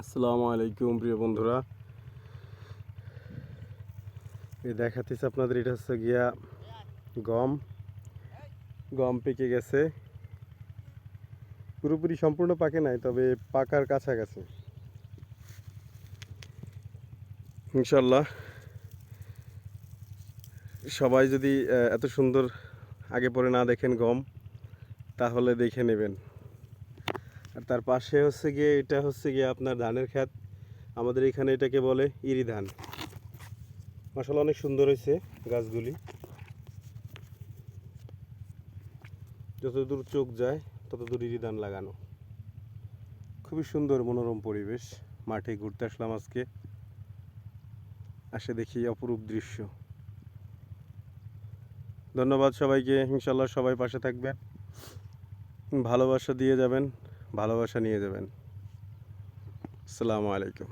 আসসালামু আলাইকুম প্রিয় বন্ধুরা, এই দেখাতেছি আপনাদের। এটা হচ্ছে গিয়া গম গম পেকে গেছে, পুরোপুরি সম্পূর্ণ পাকে নাই, তবে পাকার কাছাকাছি। ইনশাল্লাহ সবাই যদি এত সুন্দর আগে পরে না দেখেন গম, তাহলে দেখে নেবেন। আর তার পাশে হচ্ছে গিয়ে এটা হচ্ছে গিয়ে আপনার ধানের ক্ষেত। আমাদের এখানে এটাকে বলে ইরি ধান। মাশাআল্লাহ অনেক সুন্দর হয়েছে গাছগুলি, যতদূর চোখ যায় ততদূর ইরি ধান লাগানো। খুবই সুন্দর মনোরম পরিবেশ। মাঠে ঘুরতে আসলাম আজকে, আসে দেখি অপরূপ দৃশ্য। ধন্যবাদ সবাইকে। ইনশাল্লাহ সবাই পাশে থাকবেন, ভালোবাসা দিয়ে যাবেন, ভালোবাসা নিয়ে যাবেন। আসসালামু আলাইকুম।